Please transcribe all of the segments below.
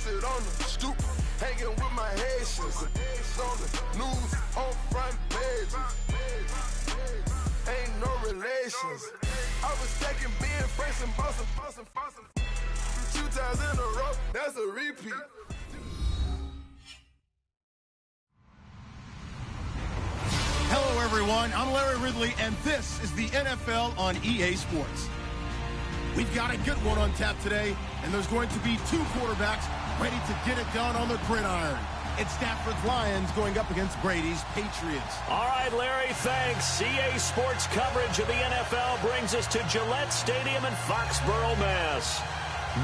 sit on the stoop, hanging with my Haitians. On the news, on front pages. Ain't no relations. I was stacking being fresh and bustin'. 2 times in a row, that's a repeat. Hello, everyone. I'm Larry Ridley, and this is the NFL on EA Sports. We've got a good one on tap today, and there's going to be 2 quarterbacks ready to get it done on the gridiron. It's Stafford's Lions going up against Brady's Patriots. All right, Larry, thanks. EA Sports coverage of the NFL brings us to Gillette Stadium in Foxborough, Mass.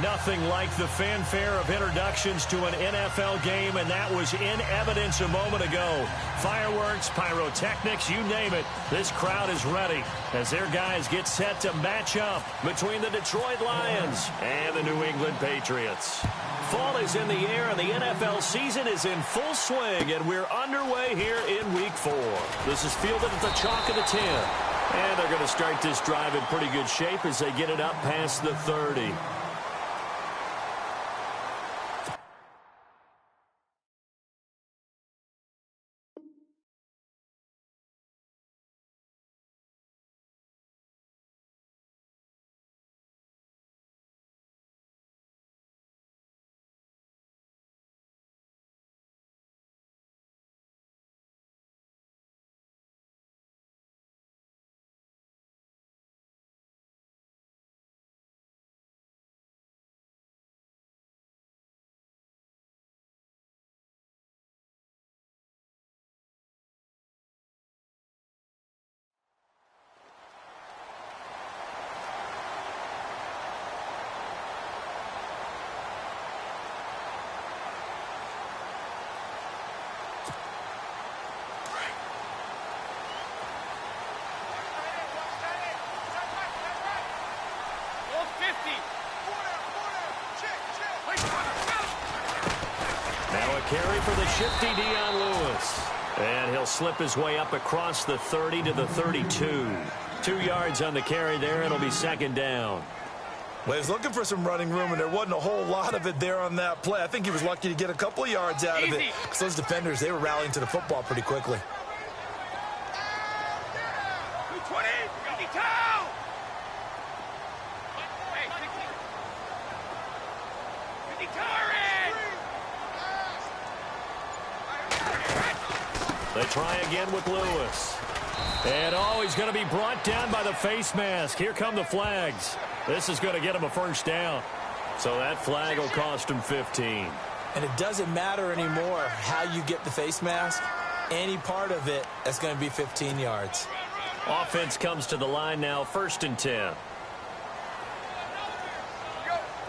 Nothing like the fanfare of introductions to an NFL game, and that was in evidence a moment ago. Fireworks, pyrotechnics, you name it. This crowd is ready as their guys get set to match up between the Detroit Lions and the New England Patriots. Fall is in the air, and the NFL season is in full swing, and we're underway here in Week 4. This is fielded at the chalk of the 10, and they're going to start this drive in pretty good shape as they get it up past the 30. Now a carry for the shifty Dion Lewis. And he'll slip his way up across the 30 to the 32. 2 yards on the carry there. It'll be second down. Well, he was looking for some running room, and there wasn't a whole lot of it there on that play. I think he was lucky to get a couple of yards out of it, because those defenders, they were rallying to the football pretty quickly. They try again with Lewis. And, he's going to be brought down by the face mask. Here come the flags. This is going to get him a first down. So that flag will cost him 15. And it doesn't matter anymore how you get the face mask. Any part of it, that's going to be 15 yards. Offense comes to the line now, 1st and 10.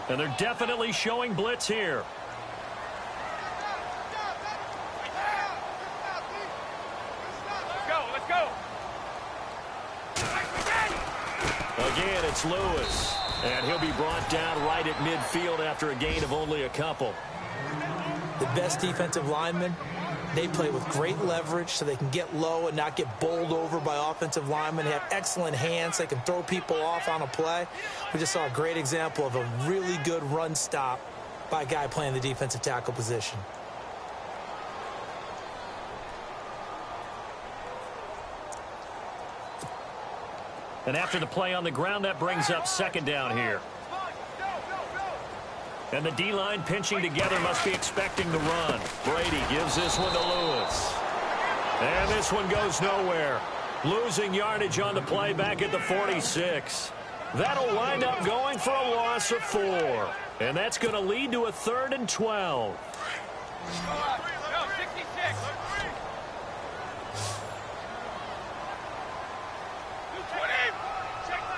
And they're definitely showing blitz here. Again, it's Lewis. And he'll be brought down right at midfield after a gain of only a couple. The best defensive linemen, they play with great leverage so they can get low and not get bowled over by offensive linemen. They have excellent hands. They can throw people off on a play. We just saw a great example of a really good run stop by a guy playing the defensive tackle position. And after the play on the ground, that brings up second down here. And the D-line pinching together must be expecting the run. Brady gives this one to Lewis. And this one goes nowhere. Losing yardage on the play back at the 46. That'll wind up going for a loss of 4. And that's going to lead to a 3rd and 12.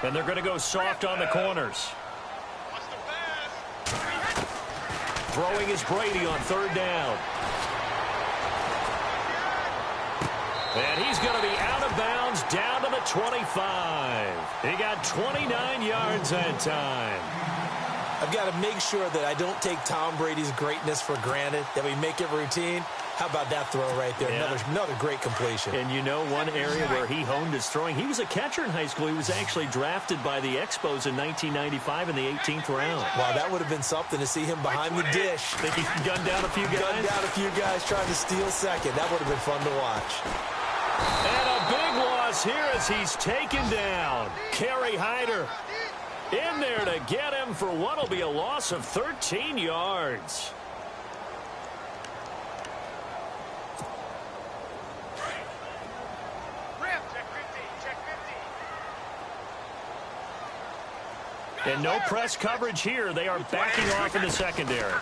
And they're going to go soft on the corners. Throwing is Brady on 3rd down. And he's going to be out of bounds down to the 25. He got 29 yards that time. I've got to make sure that I don't take Tom Brady's greatness for granted, that we make it routine. How about that throw right there? Yeah. Another great completion. And you know one area where he honed his throwing? He was a catcher in high school. He was actually drafted by the Expos in 1995 in the 18th round. Wow, that would have been something to see him behind the dish. Think he can gun down a few guys? Gun down a few guys trying to steal second. That would have been fun to watch. And a big loss here as he's taken down. Kerry Hyder in there to get him for what will be a loss of 13 yards. And no press coverage here. They are backing off in the secondary.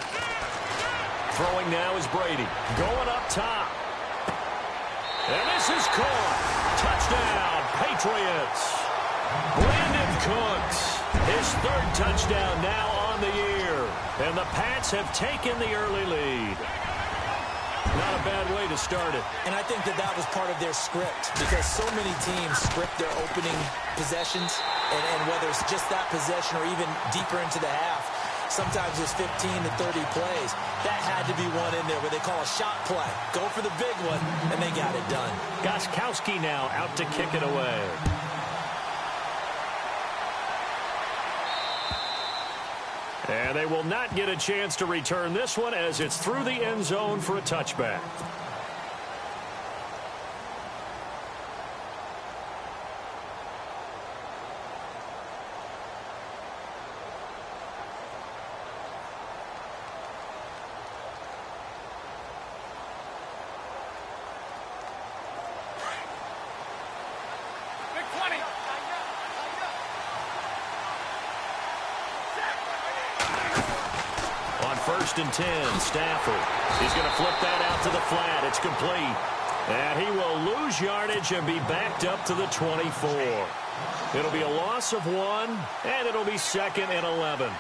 Throwing now is Brady. Going up top. And this is caught. Touchdown, Patriots. Brandon Cooks, his third touchdown now on the year. And the Pats have taken the early lead. Not a bad way to start it. And I think that was part of their script, because so many teams script their opening possessions, and whether it's just that possession or even deeper into the half, sometimes it's 15 to 30 plays. That had to be one in there where they call a shot play. Go for the big one, and they got it done. Gostkowski now out to kick it away. And they will not get a chance to return this one as it's through the end zone for a touchback. First and 10, Stafford. He's going to flip that out to the flat. It's complete. And he will lose yardage and be backed up to the 24. It'll be a loss of 1, and it'll be 2nd and 11.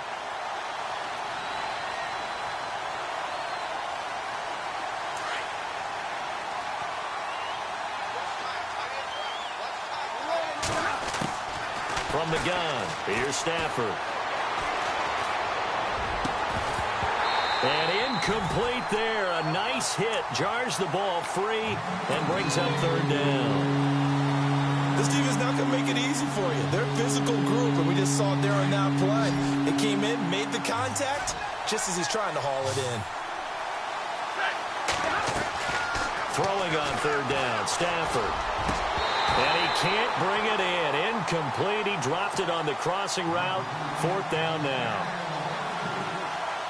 From the gun, here's Stafford. And incomplete there. A nice hit. Jars the ball free and brings up third down. This team is not going to make it easy for you. They're a physical group, and we just saw it there on that play. It came in, made the contact, just as he's trying to haul it in. Throwing on third down, Stafford. And he can't bring it in. Incomplete. He dropped it on the crossing route. Fourth down now.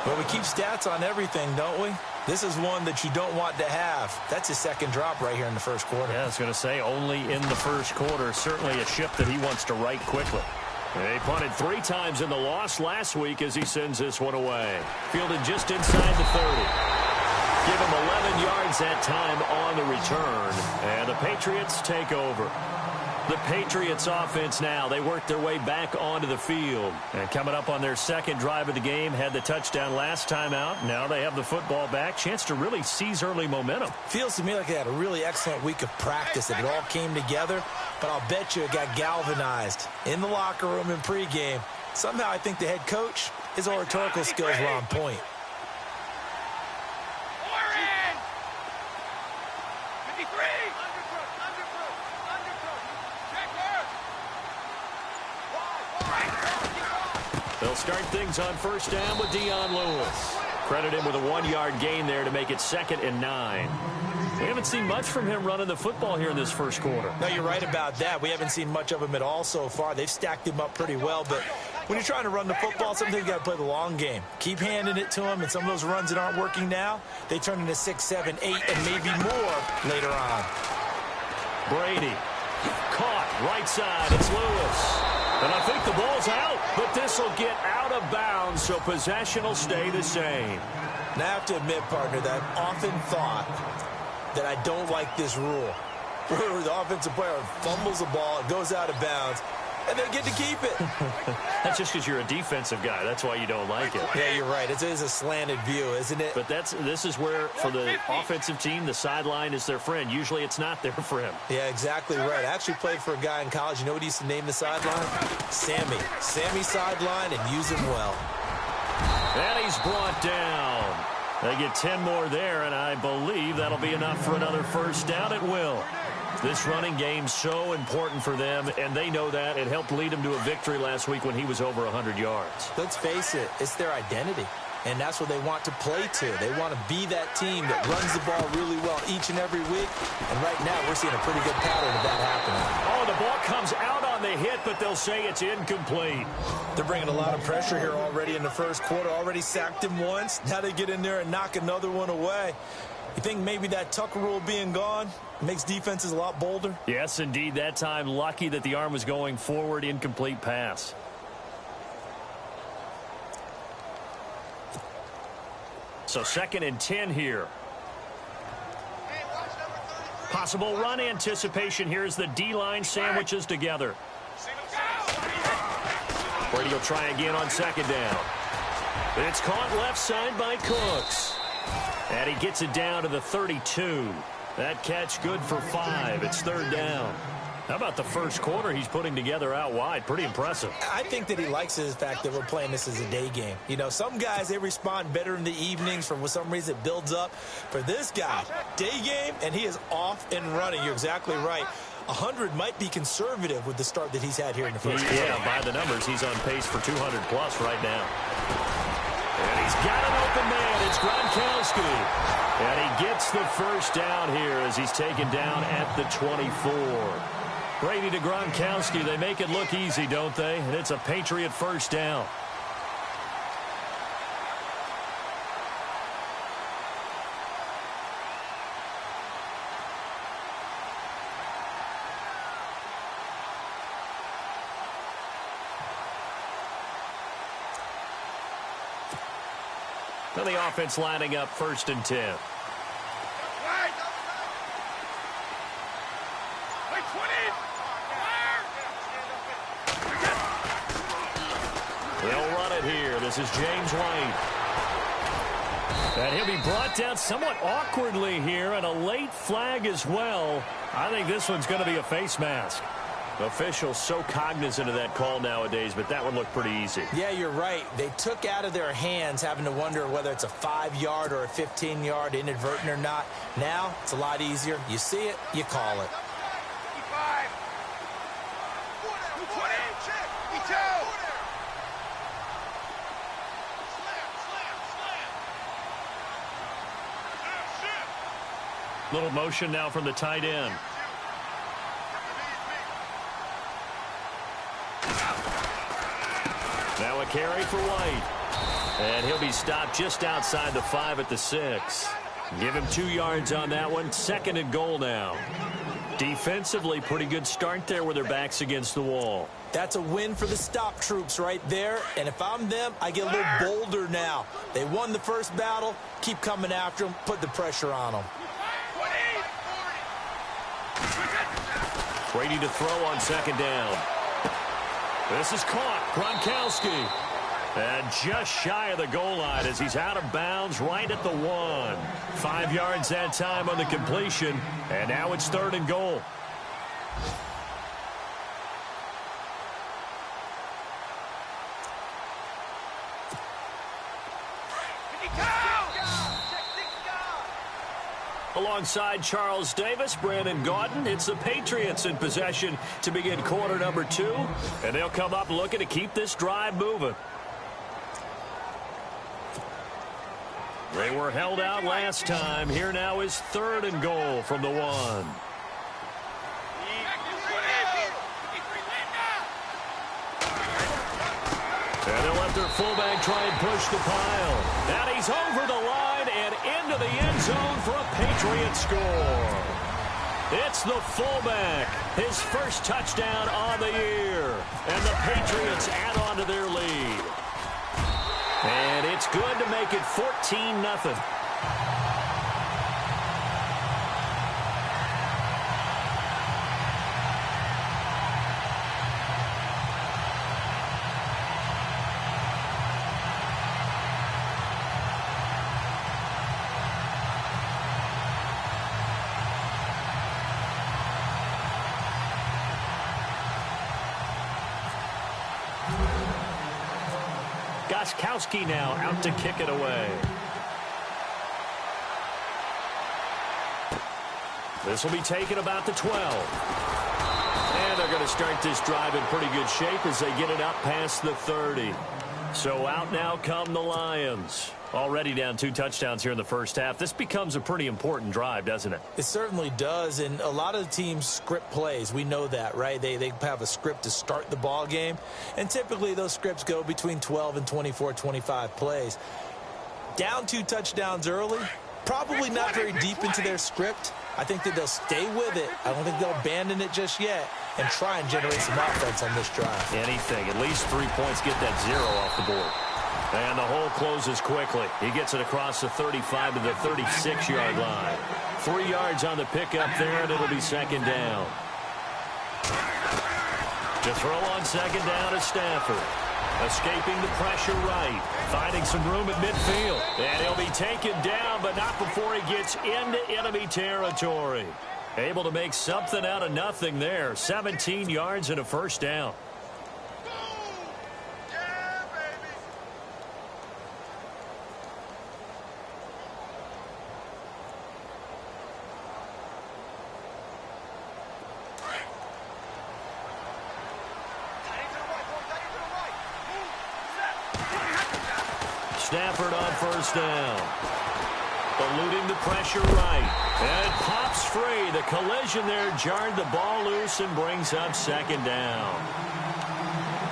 Well, we keep stats on everything, don't we? This is one that you don't want to have. That's his second drop right here in the first quarter. Yeah, I was going to say, only in the first quarter. Certainly a ship that he wants to right quickly. They punted 3 times in the loss last week as he sends this one away. Fielded just inside the 30. Give him 11 yards that time on the return. And the Patriots take over. The Patriots offense now, they work their way back onto the field. And coming up on their second drive of the game, had the touchdown last time out. Now they have the football back. Chance to really seize early momentum. Feels to me like they had a really excellent week of practice. It all came together, but I'll bet you it got galvanized in the locker room in pregame. Somehow I think the head coach, his oratorical skills were on point. They'll start things on first down with Dion Lewis. Credit him with a 1-yard gain there to make it 2nd and 9. We haven't seen much from him running the football here in this first quarter. No, you're right about that. We haven't seen much of him at all so far. They've stacked him up pretty well, but when you're trying to run the football, sometimes you got to play the long game. Keep handing it to him, and some of those runs that aren't working now, they turn into 6, 7, 8, and maybe more later on. Brady caught right side. It's Lewis. And I think the ball's out, but this will get out of bounds, so possession will stay the same. Now, I have to admit, partner, that I've often thought that I don't like this rule, where the offensive player fumbles the ball, it goes out of bounds, and they get to keep it. That's just because you're a defensive guy. That's why you don't like it. Yeah, you're right. It is a slanted view, isn't it? But this is where, for the offensive team, the sideline is their friend. Usually it's not there for him. Yeah, exactly right. I actually played for a guy in college. You know what he used to name the sideline? Sammy. Sammy sideline, and use him well. And he's brought down. They get 10 more there, and I believe that'll be enough for another first down. It will. This running game's so important for them, and they know that. It helped lead them to a victory last week when he was over 100 yards. Let's face it, it's their identity. And that's what they want to play to. They want to be that team that runs the ball really well each and every week. And right now, we're seeing a pretty good pattern of that happening. Oh, the ball comes out on the hit, but they'll say it's incomplete. They're bringing a lot of pressure here already in the first quarter. Already sacked him once. Now they get in there and knock another one away. You think maybe that Tucker rule being gone makes defenses a lot bolder? Yes, indeed. That time, lucky that the arm was going forward, incomplete pass. So 2nd and 10 here. Possible run anticipation here as the D-line sandwiches together. Brady will try again on 2nd down. It's caught left side by Cooks. And he gets it down to the 32. That catch good for 5. It's 3rd down. How about the first quarter he's putting together out wide? Pretty impressive. I think that he likes the fact that we're playing this as a day game. You know, some guys, they respond better in the evenings. For some reason, it builds up. For this guy, day game, and he is off and running. You're exactly right. 100 might be conservative with the start that he's had here in the first quarter. Yeah, by the numbers, he's on pace for 200-plus right now. And he's got an open man. It's Gronkowski. And he gets the first down here as he's taken down at the 24. Brady to Gronkowski. They make it look easy, don't they? And it's a Patriot first down. Now the offense lining up 1st and 10. They'll run it here. This is James White. And he'll be brought down somewhat awkwardly here, and a late flag as well. I think this one's going to be a face mask. Officials so cognizant of that call nowadays, but that one looked pretty easy. Yeah, you're right. They took out of their hands having to wonder whether it's a 5-yard or a 15-yard inadvertent or not. Now, it's a lot easier. You see it, you call it. Little motion now from the tight end. Now a carry for White. And he'll be stopped just outside the 5 at the 6. Give him 2 yards on that one. 2nd and goal now. Defensively, pretty good start there with their backs against the wall. That's a win for the stop troops right there. And if I'm them, I get a little bolder now. They won the first battle. Keep coming after them. Put the pressure on them. Brady to throw on 2nd down. This is caught. Gronkowski. And just shy of the goal line as he's out of bounds right at the 1. 5 yards that time on the completion. And now it's 3rd and goal. Alongside Charles Davis, Brandon Gaudin, it's the Patriots in possession to begin quarter number 2. And they'll come up looking to keep this drive moving. They were held out last time. Here now is 3rd and goal from the 1. And they'll let their fullback try and push the pile. And he's over the line and into the end zone for a Patriot score. It's the fullback. His first touchdown on the year. And the Patriots add on to their lead. And it's good to make it 14-0. Gostkowski now out to kick it away. This will be taken about the 12. And they're going to start this drive in pretty good shape as they get it up past the 30. So out now come the Lions. Already down 2 touchdowns here in the first half. This becomes a pretty important drive, doesn't it? It certainly does, and a lot of the teams script plays. We know that, right? They have a script to start the ball game, and typically those scripts go between 12 and 24, 25 plays. Down 2 touchdowns early, probably not very deep into their script. I think that they'll stay with it. I don't think they'll abandon it just yet and try and generate some offense on this drive. Anything, at least 3 points, get that 0 off the board. And the hole closes quickly. He gets it across the 35 to the 36-yard line. 3 yards on the pickup there, and it'll be second down. To throw on second down is Stafford. Escaping the pressure right. Finding some room at midfield. And he'll be taken down, but not before he gets into enemy territory. Able to make something out of nothing there. 17 yards and a first down. Stafford on first down. Eluding the pressure right. And it pops free. The collision there jarred the ball loose and brings up second down.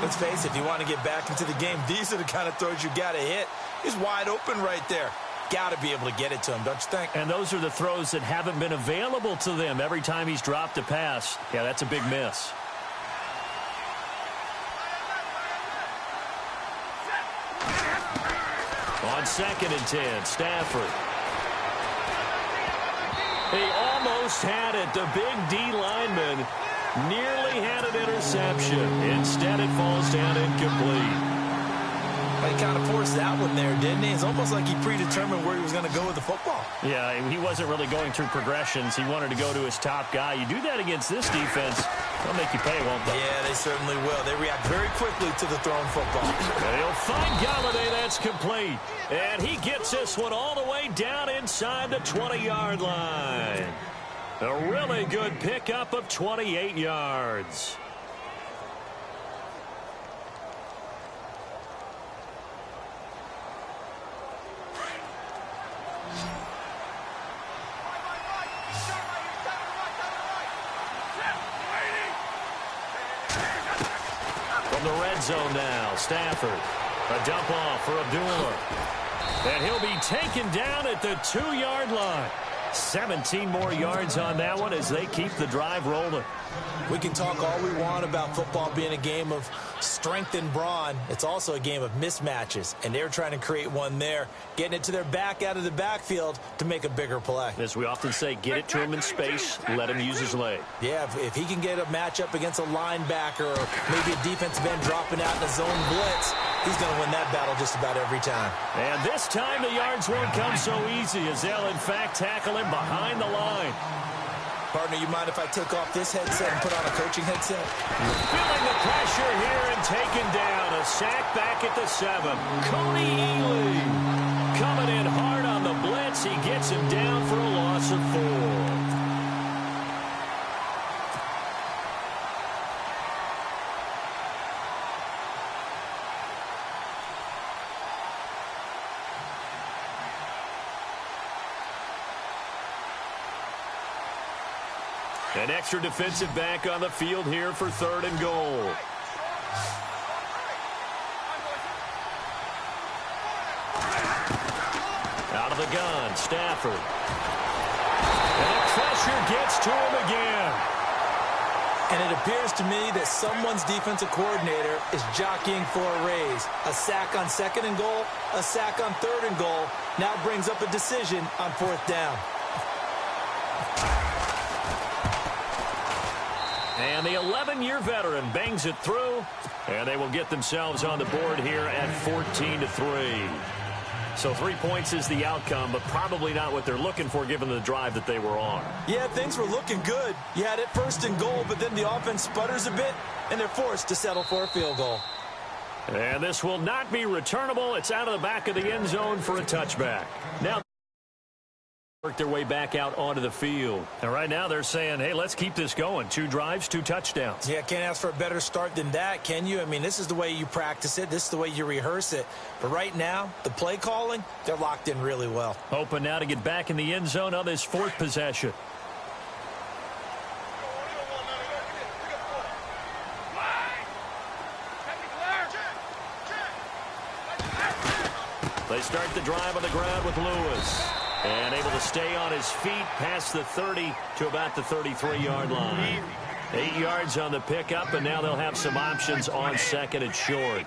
Let's face it, if you want to get back into the game, these are the kind of throws you got to hit. He's wide open right there. Got to be able to get it to him, don't you think? And those are the throws that haven't been available to them every time he's dropped a pass. Yeah, that's a big miss. On 2nd and 10, Stafford. He almost had it. The big D lineman nearly had an interception. Instead, it falls down incomplete. He kind of forced that one there, didn't he? It's almost like he predetermined where he was going to go with the football. Yeah, he wasn't really going through progressions. He wanted to go to his top guy. You do that against this defense, they'll make you pay, won't they? Yeah, they certainly will. They react very quickly to the thrown football. And he'll find Galladay. That's complete. And he gets this one all the way down inside the 20-yard line. A really good pickup of 28 yards. From the red zone now, Stafford. A dump off for Abdullah. And he'll be taken down at the 2-yard line. 17 more yards on that one as they keep the drive rolling. We can talk all we want about football being a game of strength and brawn. It's also a game of mismatches, and they're trying to create one there, getting it to their back out of the backfield to make a bigger play. As we often say, get it to him in space, let him use his leg. Yeah, if he can get a matchup against a linebacker or maybe a defensive end dropping out in a zone blitz, he's going to win that battle just about every time. And this time the yards won't come so easy as they'll, in fact, tackle him behind the line. Partner, you mind if I took off this headset and put on a coaching headset? Feeling the pressure here and taken down. A sack back at the 7. Cody Ely coming in hard on the blitz. He gets him down for a loss of 4. An extra defensive back on the field here for 3rd and goal. Out of the gun, Stafford. And the pressure gets to him again. And it appears to me that someone's defensive coordinator is jockeying for a raise. A sack on 2nd and goal, a sack on 3rd and goal, now brings up a decision on 4th down. And the 11-year veteran bangs it through, and they will get themselves on the board here at 14-3. So 3 points is the outcome, but probably not what they're looking for given the drive that they were on. Yeah, things were looking good. You had it 1st and goal, but then the offense sputters a bit, and they're forced to settle for a field goal. And this will not be returnable. It's out of the back of the end zone for a touchback. Now work their way back out onto the field. And right now they're saying, hey, let's keep this going. 2 drives, 2 touchdowns. Yeah, can't ask for a better start than that, can you? I mean, this is the way you practice it. This is the way you rehearse it. But right now, the play calling, they're locked in really well. Hoping now to get back in the end zone on this 4th possession. They start the drive on the ground with Lewis. And able to stay on his feet past the 30 to about the 33-yard line. 8 yards on the pickup, and now they'll have some options on 2nd and short.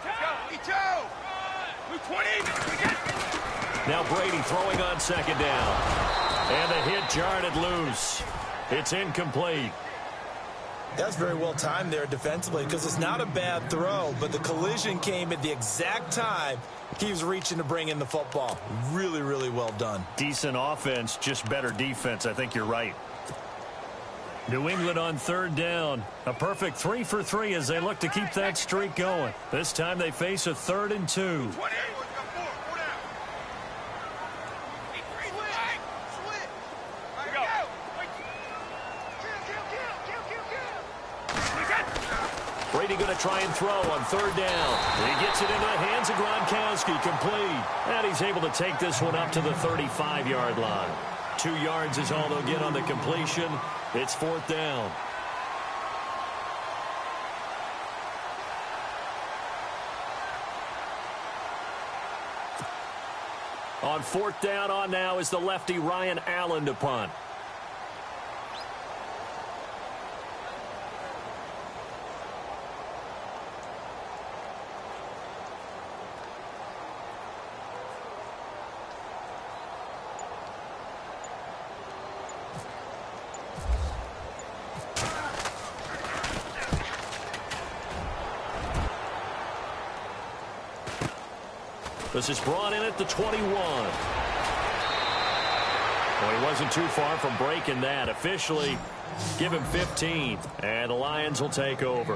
Now Brady throwing on 2nd down. And the hit jarred loose. It's incomplete. That's very well timed there defensively because it's not a bad throw, but the collision came at the exact time he was reaching to bring in the football. Really, really well done. Decent offense, just better defense. I think you're right. New England on 3rd down. A perfect 3 for 3 as they look to keep that streak going. This time they face a 3rd and 2. Brady going to try and throw on 3rd down. He gets it into the hands of Gronkowski, complete. And he's able to take this one up to the 35-yard line. 2 yards is all they'll get on the completion. It's 4th down. On 4th down on now is the lefty Ryan Allen to punt. This is brought in at the 21. Well, he wasn't too far from breaking that. Officially, give him 15, and the Lions will take over.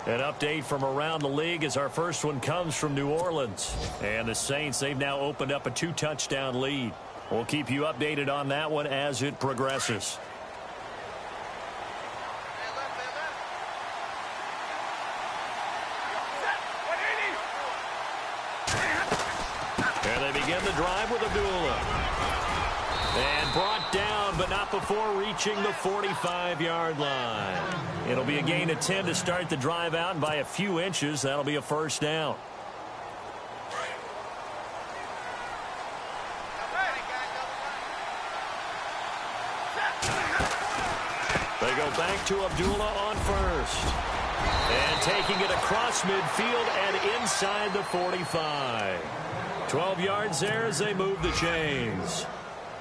An update from around the league as our first one comes from New Orleans. And the Saints, they've now opened up a 2-touchdown lead. We'll keep you updated on that one as it progresses. Begin the drive with Abdullah. And brought down, but not before reaching the 45-yard line. It'll be a gain of 10 to start the drive out, and by a few inches, that'll be a 1st down. They go back to Abdullah on 1st. And taking it across midfield and inside the 45. 12 yards there as they move the chains.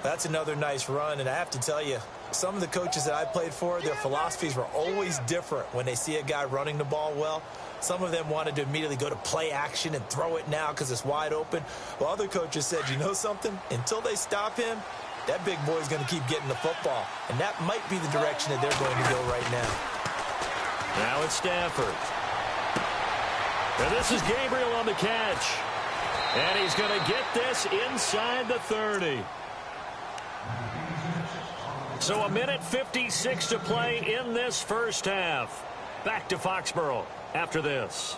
That's another nice run, and I have to tell you, some of the coaches that I played for, their philosophies were always different when they see a guy running the ball well. Some of them wanted to immediately go to play action and throw it now because it's wide open. While other coaches said, you know something? Until they stop him, that big boy's going to keep getting the football. And that might be the direction that they're going to go right now. Now it's Stafford. And this is Gabriel on the catch. And he's going to get this inside the 30. So a minute 56 to play in this first half. Back to Foxborough after this.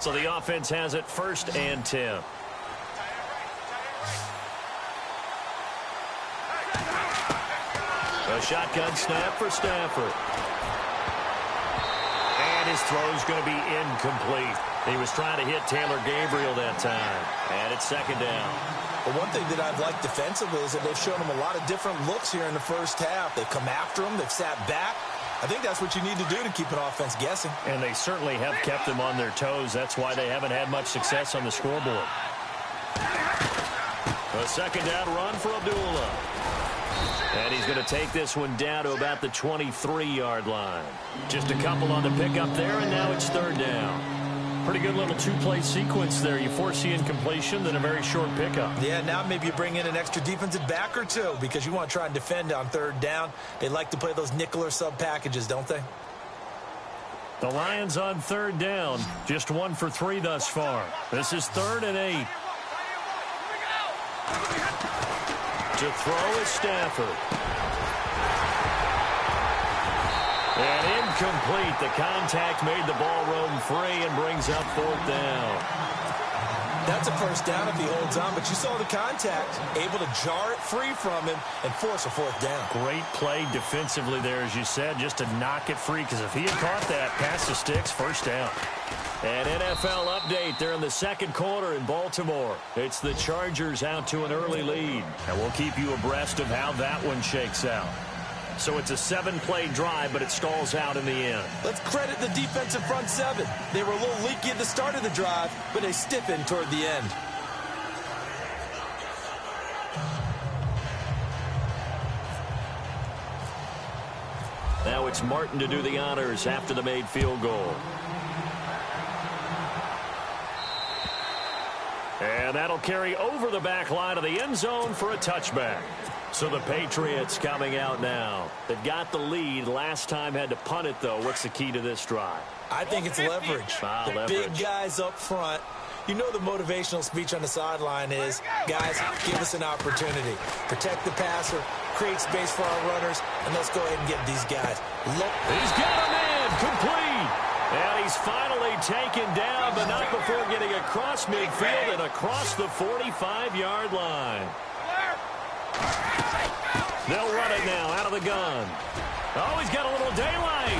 So the offense has it 1st and 10. A shotgun snap for Stafford. And his throw's going to be incomplete. He was trying to hit Taylor Gabriel that time. And it's 2nd down. But one thing that I've liked defensively is that they've shown him a lot of different looks here in the first half. They've come after him. They've sat back. I think that's what you need to do to keep an offense guessing. And they certainly have kept them on their toes. That's why they haven't had much success on the scoreboard. A 2nd down run for Abdullah. And he's going to take this one down to about the 23-yard line. Just a couple on the pickup there, and now it's 3rd down. Pretty good little 2-play sequence there. You foresee incompletion, then a very short pickup. Yeah, now maybe you bring in an extra defensive back or two because you want to try and defend on 3rd down. They like to play those nickel or sub packages, don't they? The Lions on third down. Just 1 for 3 thus far. This is 3rd and 8. To throw is Stafford. And incomplete. The contact made the ball roam free and brings up 4th down. That's a first down if he holds on, but you saw the contact, able to jar it free from him and force a 4th down. Great play defensively there, as you said, just to knock it free, because if he had caught that, pass the sticks, first down. An NFL update there in the second quarter in Baltimore. It's the Chargers out to an early lead, and we'll keep you abreast of how that one shakes out. So it's a 7-play drive, but it stalls out in the end. Let's credit the defensive front 7. They were a little leaky at the start of the drive, but they stiffened toward the end. Now it's Martin to do the honors after the made field goal. And that'll carry over the back line of the end zone for a touchback. So the Patriots coming out now. They've got the lead. Last time had to punt it, though. What's the key to this drive? I think it's leverage. The big guys up front. You know the motivational speech on the sideline is, guys, give us an opportunity. Protect the passer, create space for our runners, and let's go ahead and get these guys. He's got a man complete. And he's finally taken down, but not before getting across midfield and across the 45-yard line. They'll run it now out of the gun. Oh, he's got a little daylight.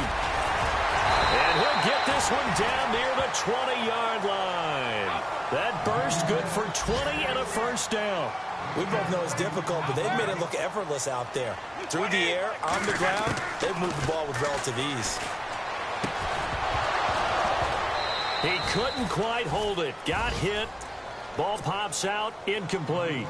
And he'll get this one down near the 20-yard line. That burst good for 20 and a first down. We both know it's difficult, but they've made it look effortless out there. Through the air, on the ground, they've moved the ball with relative ease. He couldn't quite hold it. Got hit. Ball pops out. Incomplete.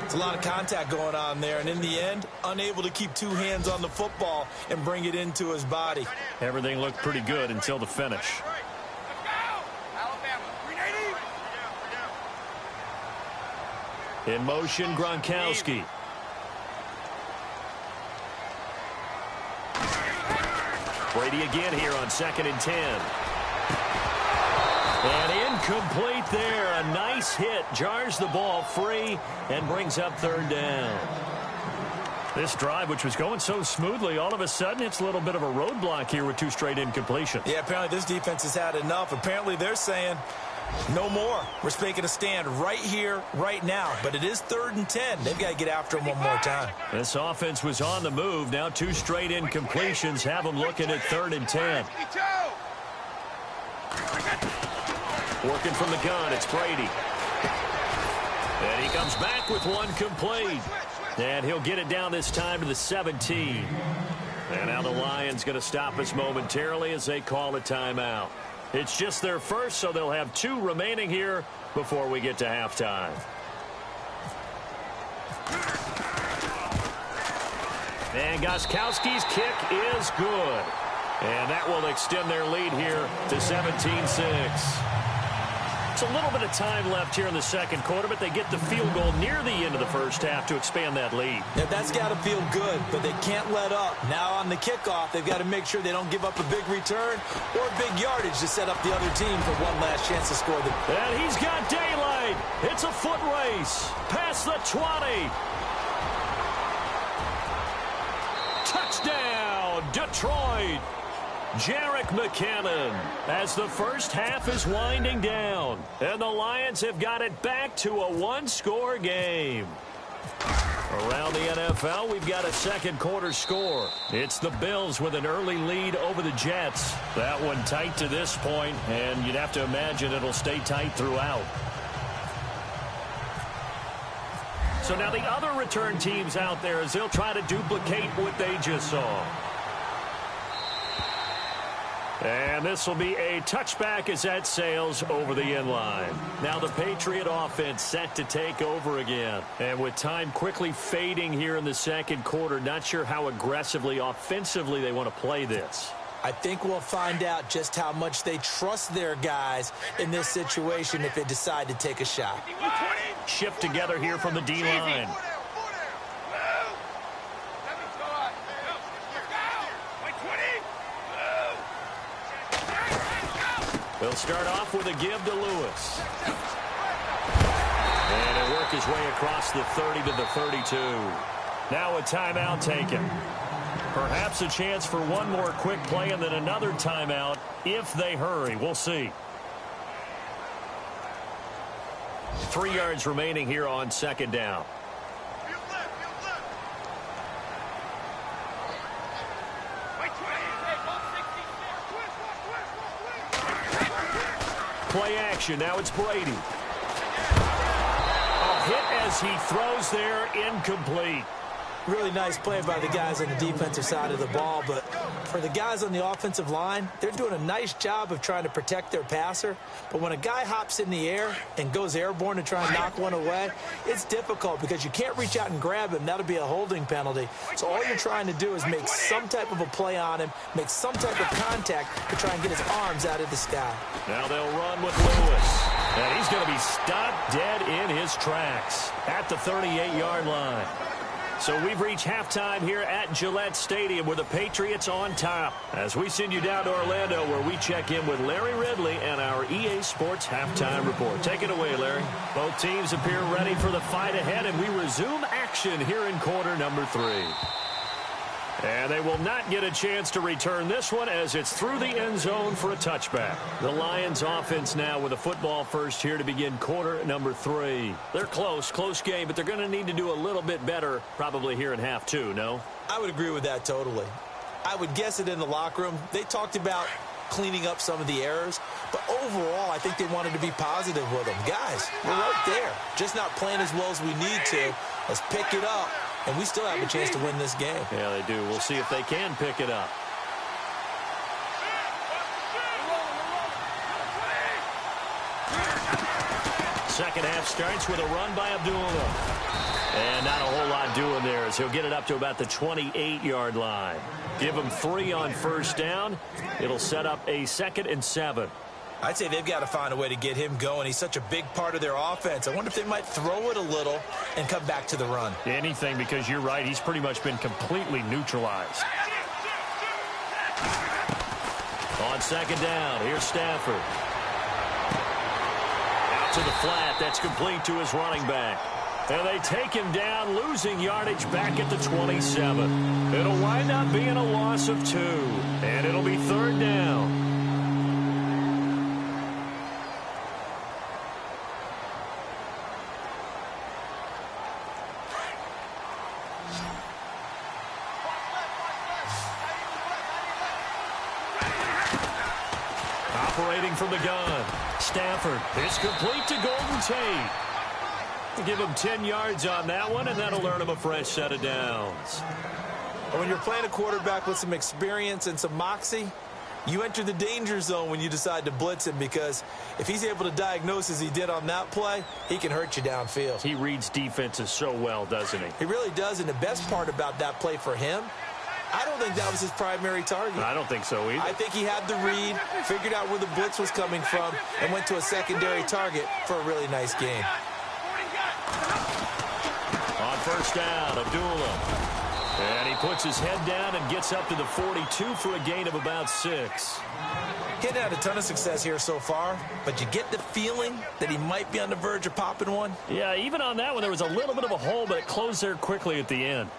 It's a lot of contact going on there, and in the end, unable to keep 2 hands on the football and bring it into his body. Everything looked pretty good until the finish. In motion, Gronkowski. Brady again here on 2nd and 10. And incomplete there. A nice hit. Jars the ball free and brings up 3rd down. This drive, which was going so smoothly, all of a sudden it's a little bit of a roadblock here with 2 straight incompletions. Yeah, apparently this defense has had enough. Apparently they're saying, no more. We're making a stand right here, right now. But it is 3rd and 10. They've got to get after him one more time. This offense was on the move. Now 2 straight incompletions have them looking at 3rd and 10. Working from the gun, it's Brady. And he comes back with one complete. And he'll get it down this time to the 17. And now the Lions going to stop us momentarily as they call a timeout. It's just their first, so they'll have 2 remaining here before we get to halftime. And Gostkowski's kick is good. And that will extend their lead here to 17-6. It's a little bit of time left here in the second quarter, but they get the field goal near the end of the first half to expand that lead. Yeah, that's got to feel good, but they can't let up. Now on the kickoff, they've got to make sure they don't give up a big return or big yardage to set up the other team for one last chance to score. And he's got daylight. It's a foot race. Past the 20. Touchdown, Detroit. Jerick McKinnon as the first half is winding down. And the Lions have got it back to a 1-score game. Around the NFL, we've got a second quarter score. It's the Bills with an early lead over the Jets. That one tight to this point, and you'd have to imagine it'll stay tight throughout. So now the other return teams out there as they'll try to duplicate what they just saw. And this will be a touchback as that sails over the end line. Now the Patriot offense set to take over again. And with time quickly fading here in the second quarter, not sure how aggressively, offensively they want to play this. I think we'll find out just how much they trust their guys in this situation if they decide to take a shot. Shift together here from the D-line. They'll start off with a give to Lewis. And he'll work his way across the 30 to the 32. Now a timeout taken. Perhaps a chance for one more quick play and then another timeout if they hurry. We'll see. 3 yards remaining here on second down. Play action. Now it's Brady. A hit as he throws there, incomplete. Really nice play by the guys on the defensive side of the ball, but for the guys on the offensive line, they're doing a nice job of trying to protect their passer. But when a guy hops in the air and goes airborne to try and knock one away, it's difficult because you can't reach out and grab him. That'll be a holding penalty. So all you're trying to do is make some type of a play on him, make some type of contact to try and get his arms out of the sky. Now they'll run with Lewis. And he's going to be stopped dead in his tracks at the 38-yard line. So we've reached halftime here at Gillette Stadium with the Patriots on top. As we send you down to Orlando where we check in with Larry Ridley and our EA Sports Halftime Report. Take it away, Larry. Both teams appear ready for the fight ahead, and we resume action here in quarter number 3. And they will not get a chance to return this one as it's through the end zone for a touchback. The Lions offense now with a football first here to begin quarter number 3. They're close game, but they're going to need to do a little bit better probably here in half 2, no? I would agree with that totally. I would guess it in the locker room. They talked about cleaning up some of the errors, but overall I think they wanted to be positive with them. Guys, we're right there. Just not playing as well as we need to. Let's pick it up. And we still have a chance to win this game. Yeah, they do. We'll see if they can pick it up. Second half starts with a run by Abdullah. And not a whole lot doing there as he'll get it up to about the 28-yard line. Give him 3 on first down. It'll set up a 2nd and 7. I'd say they've got to find a way to get him going. He's such a big part of their offense. I wonder if they might throw it a little and come back to the run. Anything, because you're right. He's pretty much been completely neutralized. On second down, here's Stafford. Out to the flat. That's complete to his running back. And they take him down, losing yardage back at the 27. It'll wind up being a loss of 2. And it'll be 3rd down. Operating from the gun. Stafford. It's complete to Golden Tate. Give him 10 yards on that one, and that'll earn him a fresh set of downs. When you're playing a quarterback with some experience and some moxie, you enter the danger zone when you decide to blitz him, because if he's able to diagnose as he did on that play, he can hurt you downfield. He reads defenses so well, doesn't he? He really does, and the best part about that play for him, I don't think that was his primary target. I don't think so either. I think he had the read, figured out where the blitz was coming from, and went to a secondary target for a really nice game. On first down, Abdullah. And he puts his head down and gets up to the 42 for a gain of about 6. He hadn't had a ton of success here so far, but you get the feeling that he might be on the verge of popping one. Yeah, even on that one, there was a little bit of a hole, but it closed there quickly at the end.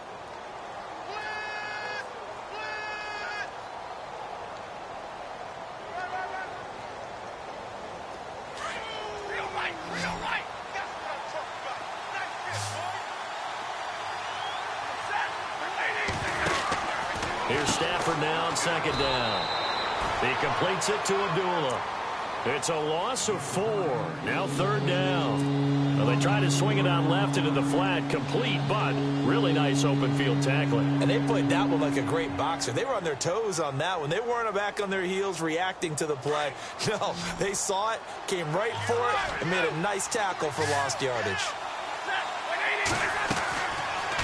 Here's Stafford now on second down. He completes it to Abdullah. It's a loss of 4. Now 3rd down. Well, they try to swing it out left into the flat. Complete, but really nice open field tackling. And they played that one like a great boxer. They were on their toes on that one. They weren't back on their heels reacting to the play. No, they saw it, came right for it, and made a nice tackle for lost yardage.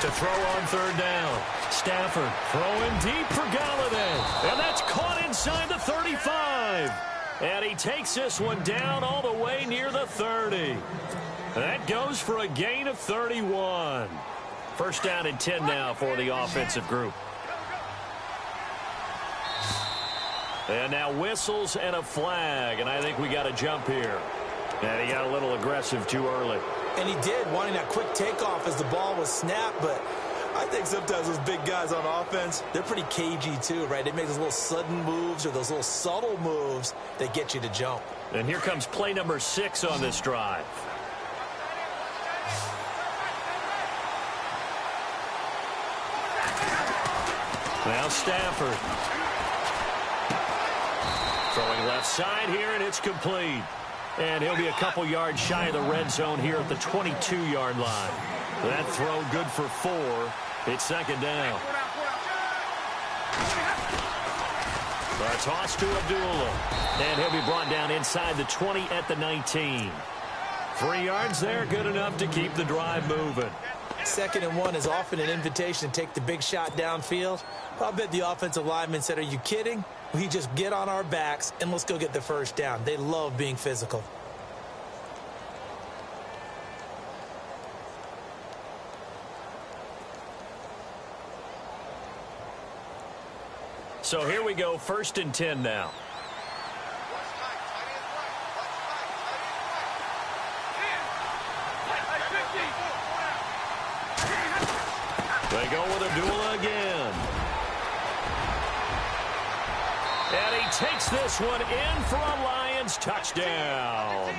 To throw on 3rd down. Stafford throwing deep for Galladay. And that's caught inside the 35. And he takes this one down all the way near the 30. That goes for a gain of 31. First down and 10 now for the offensive group. And now whistles and a flag, and I think we got a jump here. And he got a little aggressive too early. And he did, wanting that quick takeoff as the ball was snapped, but I think sometimes those big guys on offense, they're pretty cagey too, right? They make those little sudden moves or those little subtle moves that get you to jump. And here comes play number 6 on this drive. Now Stafford. Throwing left side here, and it's complete. And he'll be a couple yards shy of the red zone here at the 22-yard line. That throw good for 4. It's second down. A toss to Abdullah. And he'll be brought down inside the 20 at the 19. 3 yards there, good enough to keep the drive moving. 2nd and 1 is often an invitation to take the big shot downfield. I'll bet the offensive lineman said, are you kidding? We just get on our backs and let's go get the first down. They love being physical. So here we go, 1st and 10 now. They go with Abdullah again. And he takes this one in for a Lions touchdown.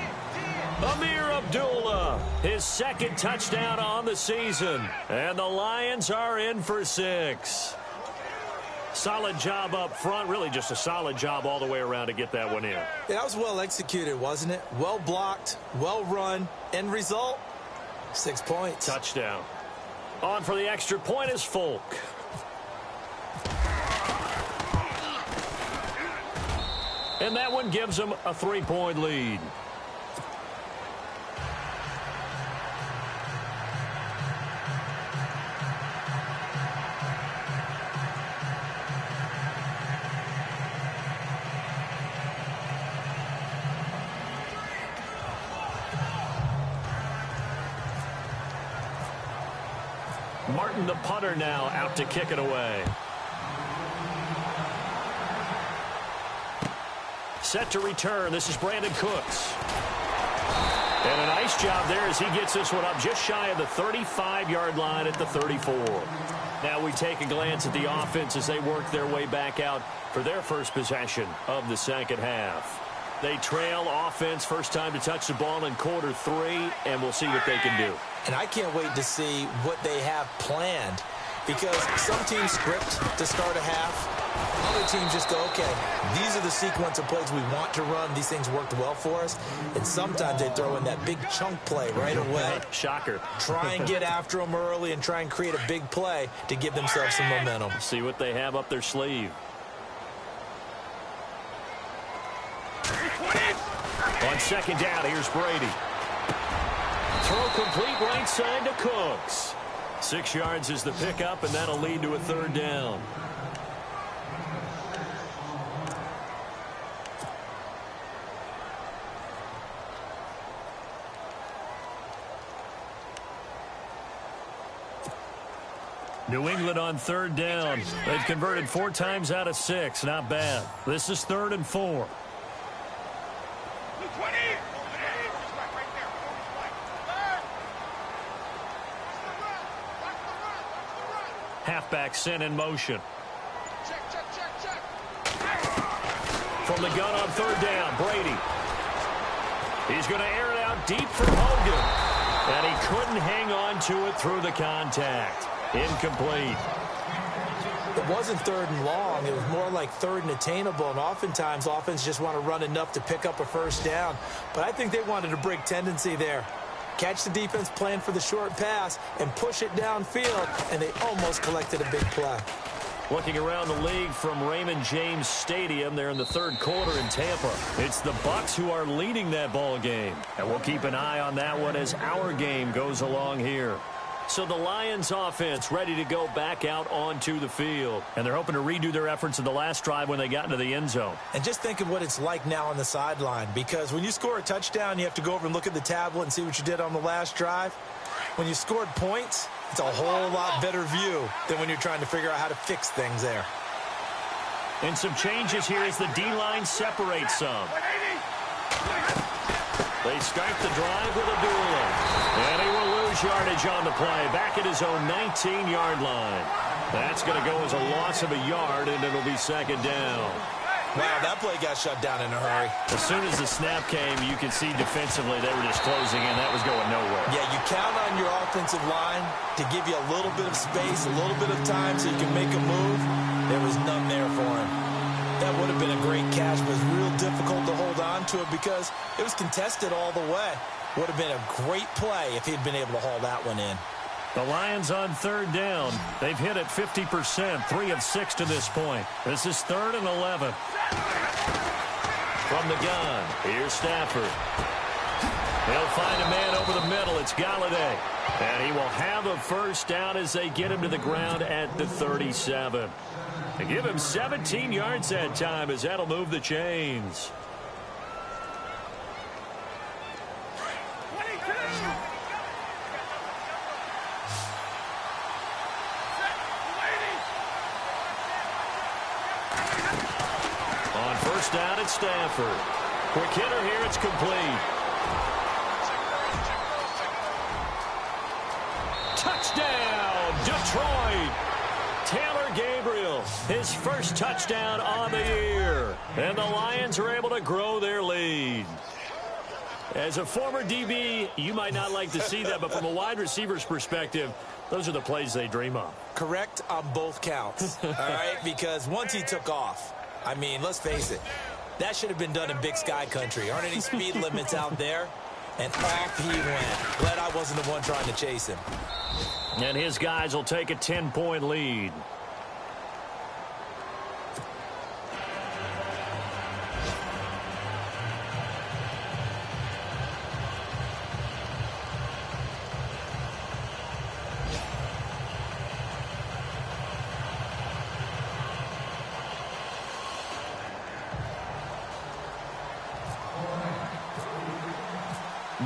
Amir Abdullah, his 2nd touchdown on the season. And the Lions are in for 6. Solid job up front, really just a solid job all the way around to get that one in. Yeah, that was well executed, wasn't it? Well blocked, well run. End result, 6 points. Touchdown. On for the extra point is Folk. And that one gives them a 3-point lead. Martin, the punter, now out to kick it away. Set to return. This is Brandon Cooks. And a nice job there as he gets this one up just shy of the 35-yard line at the 34. Now we take a glance at the offense as they work their way back out for their first possession of the second half. They trail offense, first time to touch the ball in quarter 3, and we'll see what they can do. And I can't wait to see what they have planned, because some teams script to start a half. Other teams just go, okay, these are the sequence of plays we want to run. These things worked well for us. And sometimes they throw in that big chunk play right away. Shocker. Try and get after them early and try and create a big play to give themselves some momentum. See what they have up their sleeve. On second down, here's Brady. Throw complete right side to Cooks. 6 yards is the pickup, and that'll lead to a 3rd down. New England on 3rd down. They've converted 4 times out of 6. Not bad. This is 3rd and 4. Halfback sent in motion. From the gun on 3rd down, Brady. He's going to air it out deep for Hogan. And he couldn't hang on to it through the contact. Incomplete. It wasn't 3rd and long. It was more like 3rd and attainable. And oftentimes, offense just want to run enough to pick up a first down. But I think they wanted to break tendency there. Catch the defense plan for the short pass and push it downfield, and they almost collected a big play. Looking around the league from Raymond James Stadium, they're in the 3rd quarter in Tampa. It's the Bucs who are leading that ball game. And we'll keep an eye on that one as our game goes along here. So the Lions offense ready to go back out onto the field. And they're hoping to redo their efforts in the last drive when they got into the end zone. And just think of what it's like now on the sideline, because when you score a touchdown, you have to go over and look at the tablet and see what you did on the last drive. When you scored points, it's a whole lot better view than when you're trying to figure out how to fix things there. And some changes here as the D-line separates some. They start the drive with a dueling. And he will lose yardage on the play. Back at his own 19-yard line. That's going to go as a loss of a yard, and it'll be second down. Wow, that play got shut down in a hurry. As soon as the snap came, you could see defensively they were just closing in. That was going nowhere. Yeah, you count on your offensive line to give you a little bit of space, a little bit of time so you can make a move. There was none there for him. That would have been a great catch, but it was real difficult to hold on to it because it was contested all the way. Would have been a great play if he'd been able to haul that one in. The Lions on third down. They've hit it 50%, 3 of 6 to this point. This is 3rd and 11. From the gun, here's Stafford. He'll find a man over the middle. It's Galladay. And he will have a first down as they get him to the ground at the 37. They give him 17 yards that time as that'll move the chains. On first down, it's Stafford. Quick hitter here, it's complete. Touchdown, Detroit. Taylor Gabriel, his first touchdown on the year. And the Lions are able to grow their lead. As a former DB, you might not like to see that, but from a wide receiver's perspective, those are the plays they dream of. Correct on both counts, all right? Because once he took off, I mean, let's face it, that should have been done in Big Sky country. Aren't any speed limits out there? And off he went. Glad I wasn't the one trying to chase him. And his guys will take a 10-point lead.